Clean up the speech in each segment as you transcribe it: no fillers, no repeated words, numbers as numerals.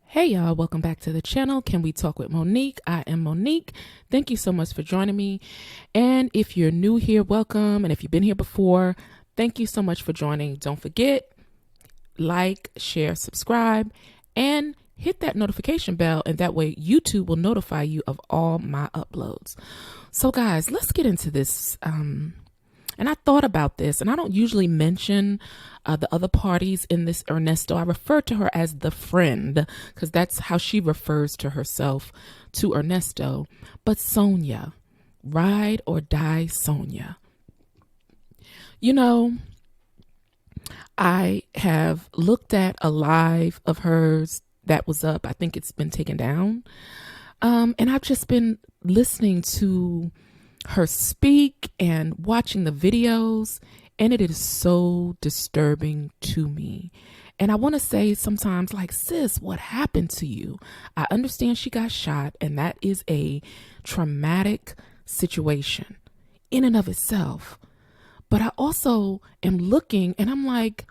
Hey y'all, welcome back to the channel. Can we talk with Monique? I am Monique. Thank you so much for joining me. And if you're new here, welcome. And if you've been here before, thank you so much for joining. Don't forget, like, share, subscribe, and hit that notification bell. And that way YouTube will notify you of all my uploads. So guys, let's get into this. And I thought about this, and I don't usually mention the other parties in this Ernesto. I refer to her as the friend because that's how she refers to herself to Ernesto. But Sonia, ride or die Sonia. You know, I have looked at a live of hers that was up. I think it's been taken down. And I've just been listening to her speak and watching the videos, and it is so disturbing to me. And I want to say sometimes, like, sis, what happened to you? I understand she got shot, and that is a traumatic situation in and of itself. But I also am looking, and I'm like,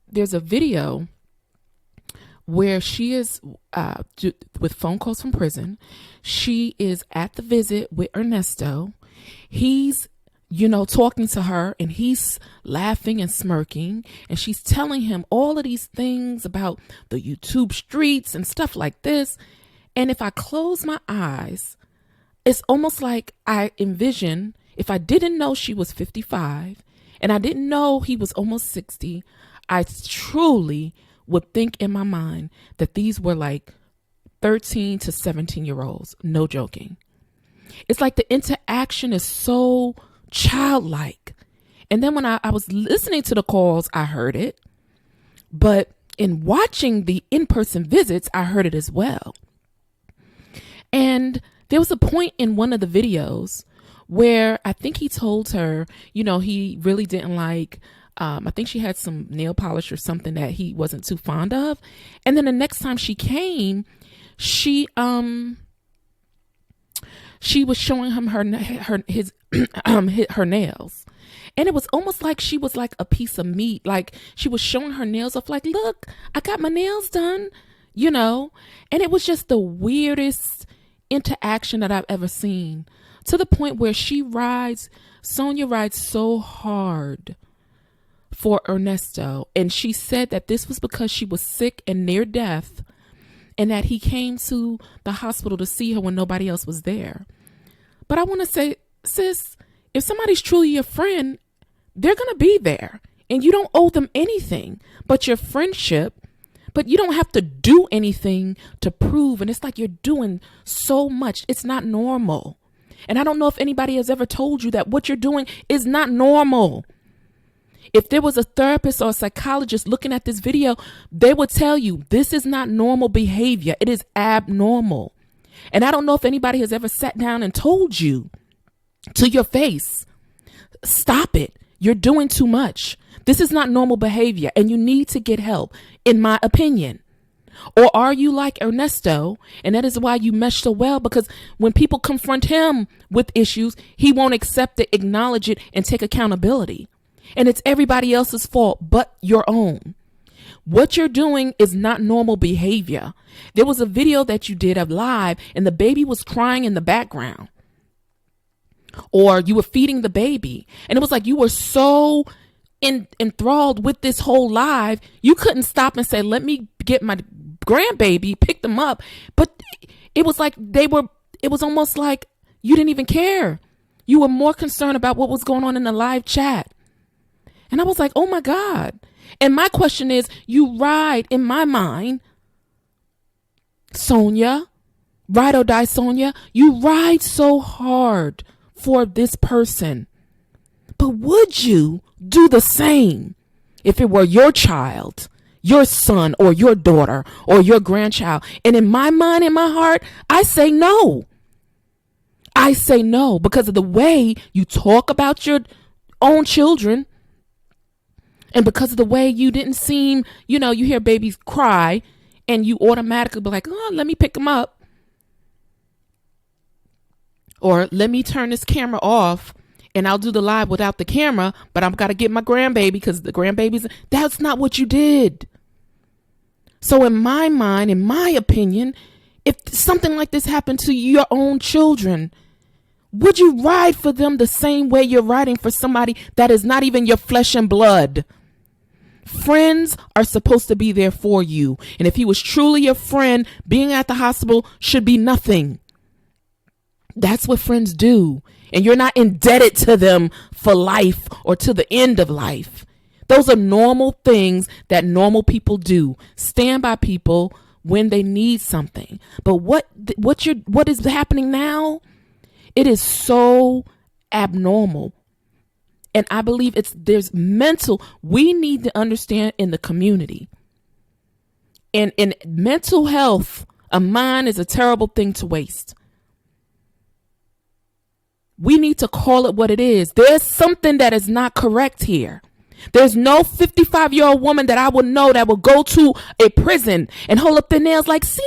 there's a video where she is with phone calls from prison. She is at the visit with Ernesto. He's, talking to her, and he's laughing and smirking, and she's telling him all of these things about the YouTube streets and stuff like this. And if I close my eyes, it's almost like I envision, if I didn't know she was 55 and I didn't know he was almost 60, I truly would think in my mind that these were like 13 to 17-year-olds. No joking. It's like the interaction is so childlike. And then when I was listening to the calls, I heard it. But in watching the in-person visits, I heard it as well. And there was a point in one of the videos where I think he told her, he really didn't like I think she had some nail polish or something that he wasn't too fond of. And then the next time she came, she was showing him her nails. And it was almost like she was like a piece of meat. Like she was showing her nails off, like, look, I got my nails done, And it was just the weirdest interaction that I've ever seen, to the point where Sonia rides so hard for Ernesto. And she said that this was because she was sick and near death, and that he came to the hospital to see her when nobody else was there. But I want to say, sis, if somebody's truly your friend, they're going to be there, and you don't owe them anything but your friendship. But you don't have to do anything to prove. And it's like you're doing so much. It's not normal. And I don't know if anybody has ever told you that what you're doing is not normal. If there was a therapist or a psychologist looking at this video, they would tell you this is not normal behavior. It is abnormal. And I don't know if anybody has ever sat down and told you to your face, stop it. You're doing too much. This is not normal behavior, and you need to get help, in my opinion. Or are you like Ernesto, and that is why you mesh so well? Because when people confront him with issues, he won't accept it, acknowledge it, and take accountability. And it's everybody else's fault but your own. What you're doing is not normal behavior. There was a video that you did of live, and the baby was crying in the background. Or you were feeding the baby, and it was like you were so enthralled with this whole live, you couldn't stop and say, let me get my grandbaby, pick them up. But it was like it was almost like you didn't even care. You were more concerned about what was going on in the live chat. And I was like, oh my God. And my question is, you ride, in my mind, Sonia, ride or die Sonia, you ride so hard for this person. But would you do the same if it were your child, your son, or your daughter, or your grandchild? And in my mind, in my heart, I say no. I say no because of the way you talk about your own children, and because of the way you didn't seem, you hear babies cry and you automatically be like, oh, let me pick them up. Or let me turn this camera off and I'll do the live without the camera, but I've got to get my grandbaby because the grandbaby's, that's not what you did. So in my mind, in my opinion, if something like this happened to your own children, would you ride for them the same way you're riding for somebody that is not even your flesh and blood? Friends are supposed to be there for you. And if he was truly your friend, being at the hospital should be nothing. That's what friends do. And you're not indebted to them for life or to the end of life. Those are normal things that normal people do. Stand by people when they need something. But what is happening now? It is so abnormal. And I believe there's mental, we need to understand in the community. And in mental health, a mind is a terrible thing to waste. We need to call it what it is. There's something that is not correct here. There's no 55-year-old woman that I would know that will go to a prison and hold up their nails like, see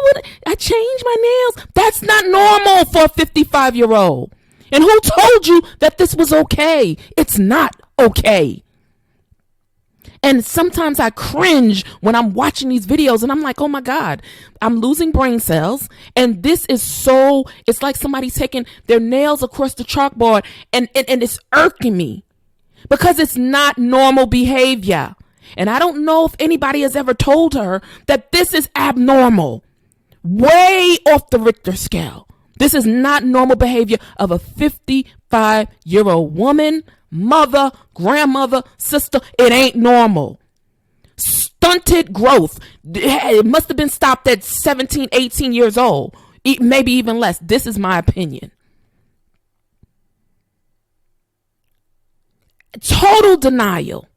what I changed my nails. That's not normal for a 55-year-old. And who told you that this was okay? It's not okay. And sometimes I cringe when I'm watching these videos and I'm like, oh my God, I'm losing brain cells. And this is it's like somebody taking their nails across the chalkboard and it's irking me because it's not normal behavior. And I don't know if anybody has ever told her that this is abnormal, way off the Richter scale. This is not normal behavior of a 55-year-old woman, mother, grandmother, sister. It ain't normal. Stunted growth. It must have been stopped at 17, 18 years old, maybe even less. This is my opinion. Total denial.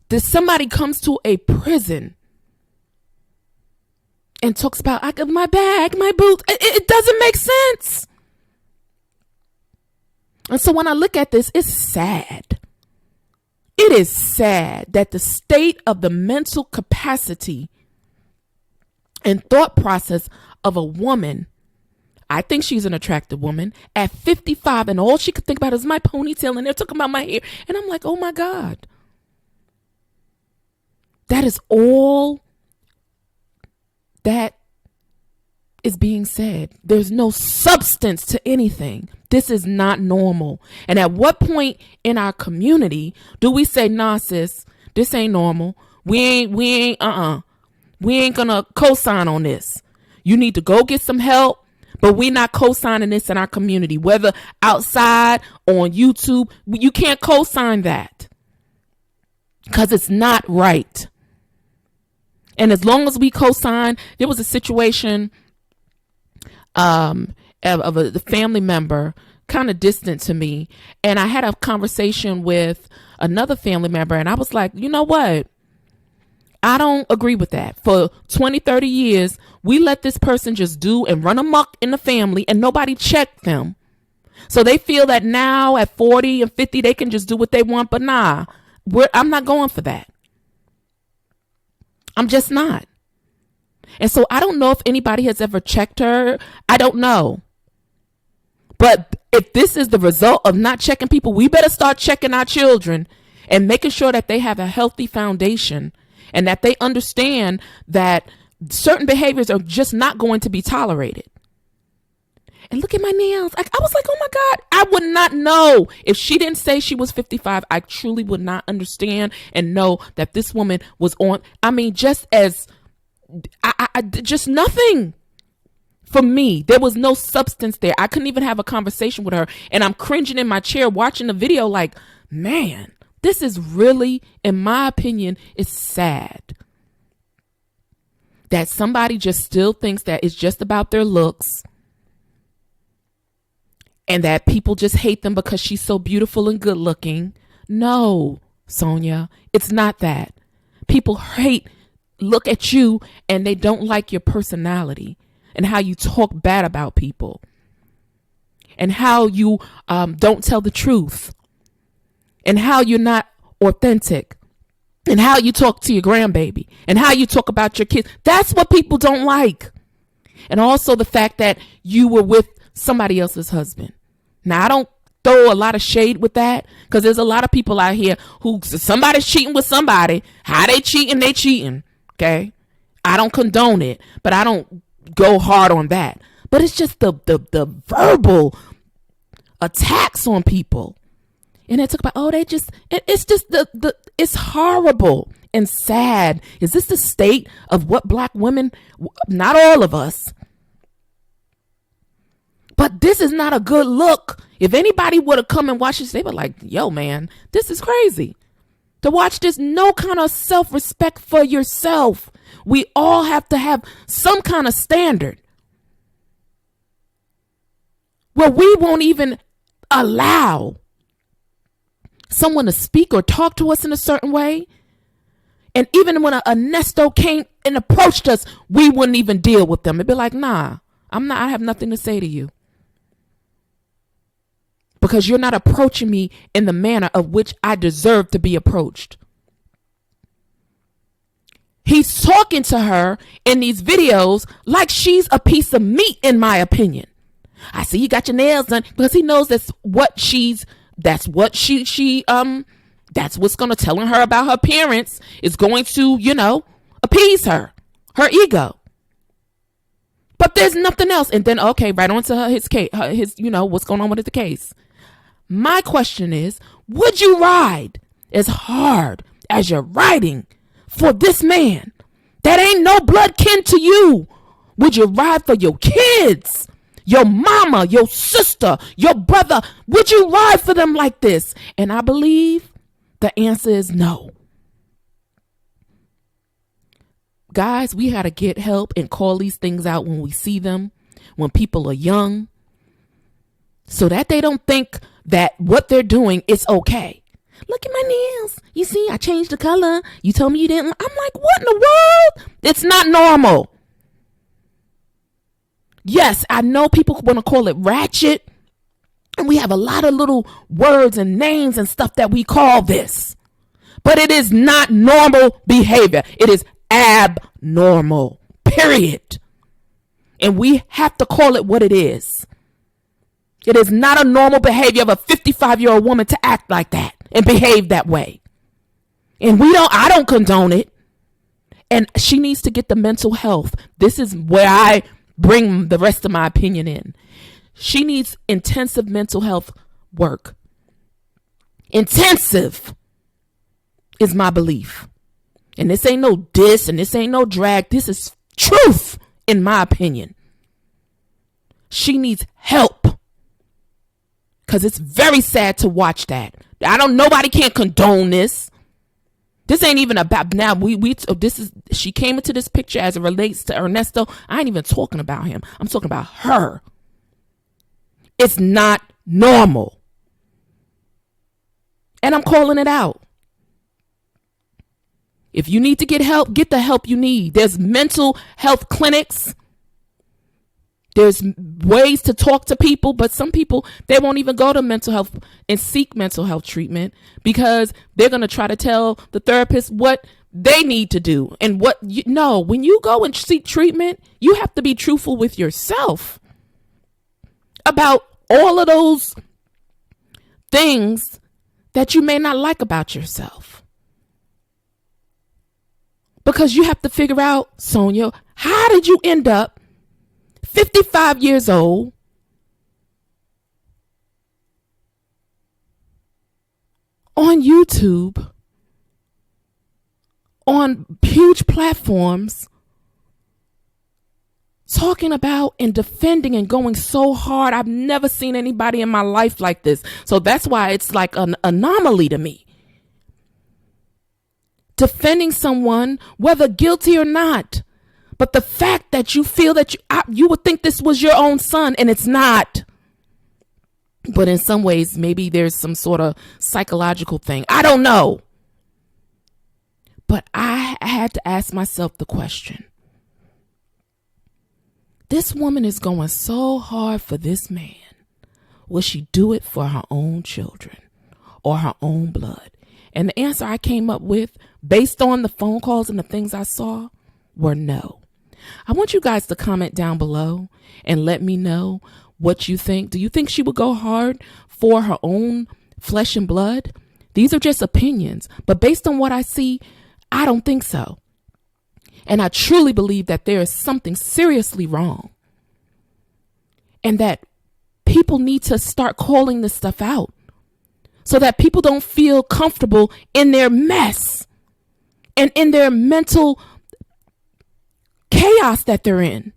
That somebody comes to a prison and talks about my bag, my boots. It doesn't make sense. And so when I look at this, it's sad. It is sad that the state of the mental capacity and thought process of a woman, I think she's an attractive woman, at 55, and all she could think about is my ponytail, and they're talking about my hair. And I'm like, oh my God. That is all that is being said. There's no substance to anything. This is not normal. And at what point in our community do we say, nah, sis, this ain't normal. We ain't gonna co-sign on this. You need to go get some help, but we're not co-signing this in our community, whether outside or on YouTube. You can't co-sign that because it's not right. And as long as we co-sign, there was a situation of a family member kind of distant to me. And I had a conversation with another family member. And I was like, you know what? I don't agree with that. For 20, 30 years, we let this person just do and run amok in the family and nobody checked them. So they feel that now at 40 and 50, they can just do what they want. But nah, I'm not going for that. I'm just not. And so I don't know if anybody has ever checked her. I don't know. But if this is the result of not checking people, we better start checking our children and making sure that they have a healthy foundation and that they understand that certain behaviors are just not going to be tolerated. And look at my nails. I was like, oh my God, I would not know. If she didn't say she was 55, I truly would not understand and know that this woman was on. I mean, just as just nothing for me. There was no substance there. I couldn't even have a conversation with her. And I'm cringing in my chair watching the video like, man, this is really, in my opinion, is sad. That somebody just still thinks that it's just about their looks. And that people just hate them because she's so beautiful and good looking. No, Sonia, it's not that. People look at you and they don't like your personality and how you talk bad about people and how you don't tell the truth and how you're not authentic and how you talk to your grandbaby and how you talk about your kids. That's what people don't like. And also the fact that you were with somebody else's husband. Now, I don't throw a lot of shade with that, because there's a lot of people out here who somebody's cheating with somebody. How they cheating? They cheating. Okay. I don't condone it, but I don't go hard on that. But it's just the verbal attacks on people. And they talk about, oh, it's just it's horrible and sad. Is this the state of what black women, not all of us, but this is not a good look. If anybody would have come and watched this, they were like, yo, man, this is crazy. To watch this, no kind of self-respect for yourself. We all have to have some kind of standard where we won't even allow someone to speak or talk to us in a certain way. And even when Ernesto came and approached us, we wouldn't even deal with them. It'd be like, nah, I have nothing to say to you, because you're not approaching me in the manner of which I deserve to be approached. He's talking to her in these videos like she's a piece of meat, in my opinion. I see you got your nails done, because he knows that's what's going to telling her about her appearance is going to, appease her ego. But there's nothing else. And then, okay, right on to his case, what's going on with the case. My question is, would you ride as hard as you're riding for this man that ain't no blood kin to you? Would you ride for your kids, your mama, your sister, your brother? Would you ride for them like this? And I believe the answer is no. Guys, we got to get help and call these things out when we see them, when people are young, so that they don't think that what they're doing is okay. Look at my nails. You see, I changed the color. You told me you didn't. I'm like, what in the world? It's not normal. Yes, I know people want to call it ratchet, and we have a lot of little words and names and stuff that we call this, but it is not normal behavior. It is abnormal, period. And we have to call it what it is. It is not a normal behavior of a 55-year-old woman to act like that and behave that way. And I don't condone it. And she needs to get the mental health. This is where I bring the rest of my opinion in. She needs intensive mental health work. Intensive is my belief. And this ain't no diss and this ain't no drag. This is truth, in my opinion. She needs help. Because it's very sad to watch that. Nobody can't condone this. This ain't even about, now she came into this picture as it relates to Ernesto. I ain't even talking about him. I'm talking about her. It's not normal. And I'm calling it out. If you need to get help, get the help you need. There's mental health clinics. There's ways to talk to people, but some people, they won't even go to mental health and seek mental health treatment because they're going to try to tell the therapist what they need to do. And when you go and seek treatment, you have to be truthful with yourself about all of those things that you may not like about yourself. Because you have to figure out, Sonia, how did you end up 55 years old, on YouTube, on huge platforms, talking about and defending and going so hard? I've never seen anybody in my life like this. So that's why it's like an anomaly to me. Defending someone, whether guilty or not. But the fact that you feel that you would think this was your own son, and it's not. But in some ways, maybe there's some sort of psychological thing. I don't know. But I had to ask myself the question. This woman is going so hard for this man. Will she do it for her own children or her own blood? And the answer I came up with, based on the phone calls and the things I saw, were no. I want you guys to comment down below and let me know what you think. Do you think she would go hard for her own flesh and blood? These are just opinions, but based on what I see, I don't think so. And I truly believe that there is something seriously wrong and that people need to start calling this stuff out so that people don't feel comfortable in their mess and in their mental chaos that they're in.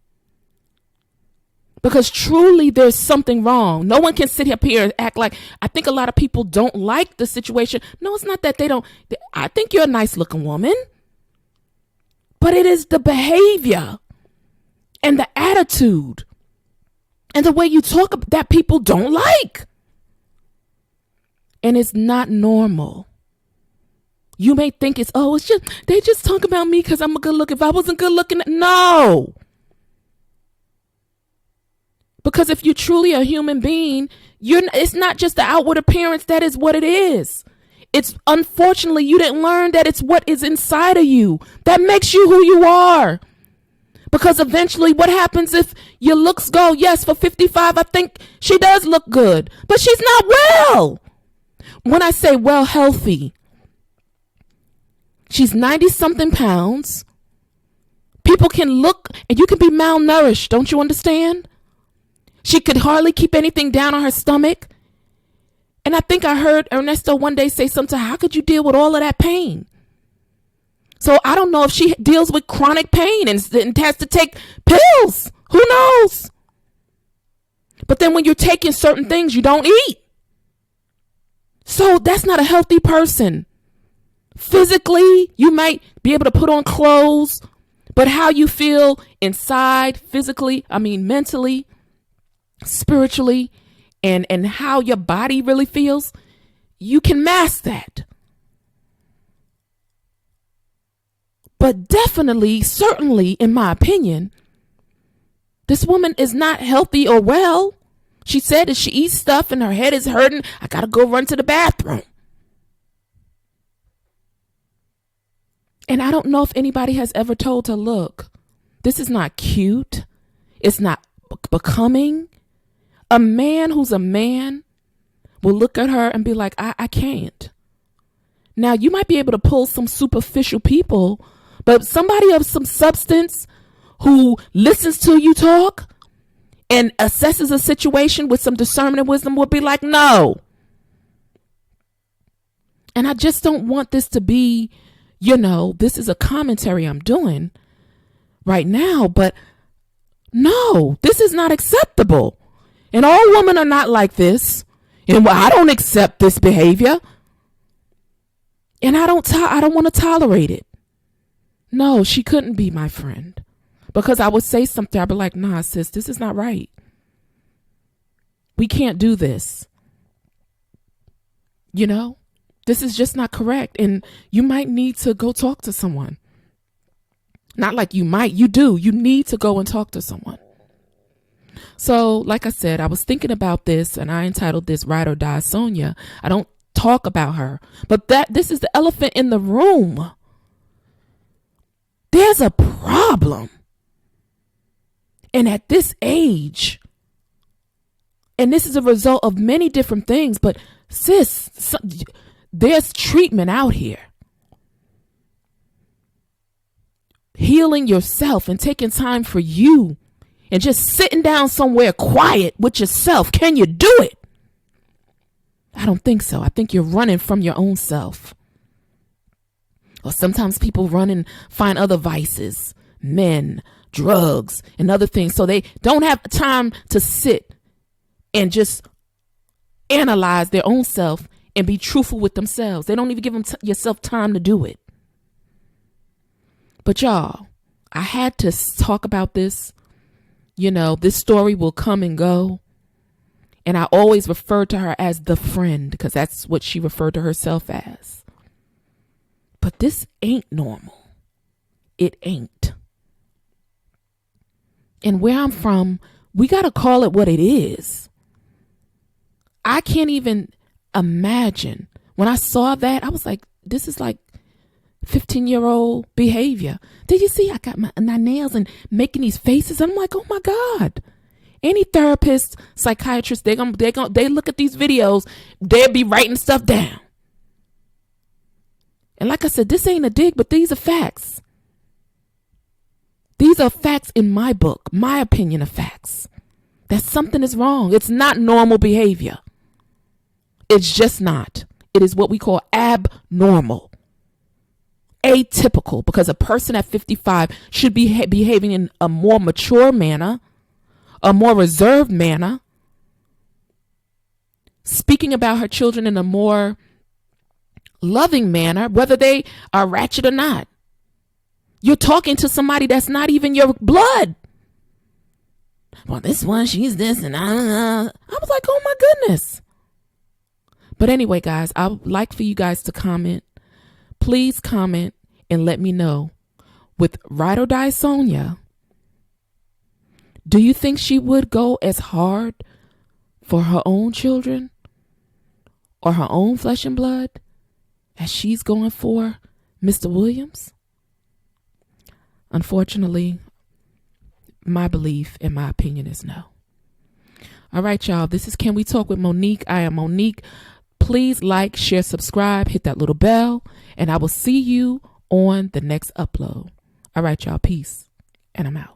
Because truly there's something wrong. No one can sit up here and act like, I think a lot of people don't like the situation. No, it's not that they don't. I think you're a nice looking woman. But it is the behavior and the attitude and the way you talk that people don't like. And it's not normal. You may think it's just, they just talk about me because I'm a good look. If I wasn't good looking, no. Because if you're truly a human being, it's not just the outward appearance. That is what it is. It's unfortunately you didn't learn that it's what is inside of you that makes you who you are. Because eventually what happens if your looks go, yes, for 55, I think she does look good, but she's not well. When I say well, healthy, she's 90 something pounds. People can look and you can be malnourished. Don't you understand? She could hardly keep anything down on her stomach. And I think I heard Ernesto one day say something, how could you deal with all of that pain? So I don't know if she deals with chronic pain and has to take pills. Who knows? But then when you're taking certain things, you don't eat. So that's not a healthy person. Physically, you might be able to put on clothes, but how you feel inside, mentally, spiritually, and how your body really feels, you can mask that. But definitely, certainly, in my opinion, this woman is not healthy or well. She said that she eats stuff and her head is hurting. I got to go run to the bathroom. And I don't know if anybody has ever told her, look, this is not cute. It's not becoming. A man who's a man will look at her and be like, I can't. Now, you might be able to pull some superficial people, but somebody of some substance who listens to you talk and assesses a situation with some discernment and wisdom will be like, no. And I just don't want this to be, this is a commentary I'm doing right now, but no, this is not acceptable. And all women are not like this. And I don't accept this behavior. And I don't want to tolerate it. No, she couldn't be my friend. Because I would say something, I'd be like, nah, sis, this is not right. We can't do this. This is just not correct. And you might need to go talk to someone. Not like you might, you do. You need to go and talk to someone. So, like I said, I was thinking about this and I entitled this Ride or Die Sonia. I don't talk about her, but this is the elephant in the room. There's a problem. And at this age, and this is a result of many different things, but sis, there's treatment out here. Healing yourself and taking time for you. And just sitting down somewhere quiet with yourself. Can you do it? I don't think so. I think you're running from your own self. Or sometimes people run and find other vices, men, drugs, and other things. So they don't have time to sit and just analyze their own self and be truthful with themselves. They don't even give yourself time to do it. But y'all, I had to talk about this. This story will come and go. And I always refer to her as the friend because that's what she referred to herself as. But this ain't normal. It ain't. And where I'm from, we got to call it what it is. I can't even imagine. When I saw that, I was like, this is like 15-year-old behavior. Did you see? I got my nails and making these faces. I'm like, oh my God. Any therapist, psychiatrist, they look at these videos, they'll be writing stuff down. And like I said, this ain't a dig, but these are facts. These are facts in my book, my opinion of facts. That something is wrong. It's not normal behavior. It's just not. It is what we call abnormal. Atypical, because a person at 55 should be behaving in a more mature manner, a more reserved manner, speaking about her children in a more loving manner, whether they are ratchet or not. You're talking to somebody that's not even your blood. Well, this one, she's this, and I was like, oh my goodness. But anyway, guys, I would like for you guys to comment. Please comment and let me know. With Ride or Die Sonia, do you think she would go as hard for her own children or her own flesh and blood as she's going for Mr. Williams? Unfortunately, my belief and my opinion is no. All right, y'all. This is Can We Talk with Monique. I am Monique. Please like, share, subscribe, hit that little bell, and I will see you on the next upload. All right, y'all. Peace. And I'm out.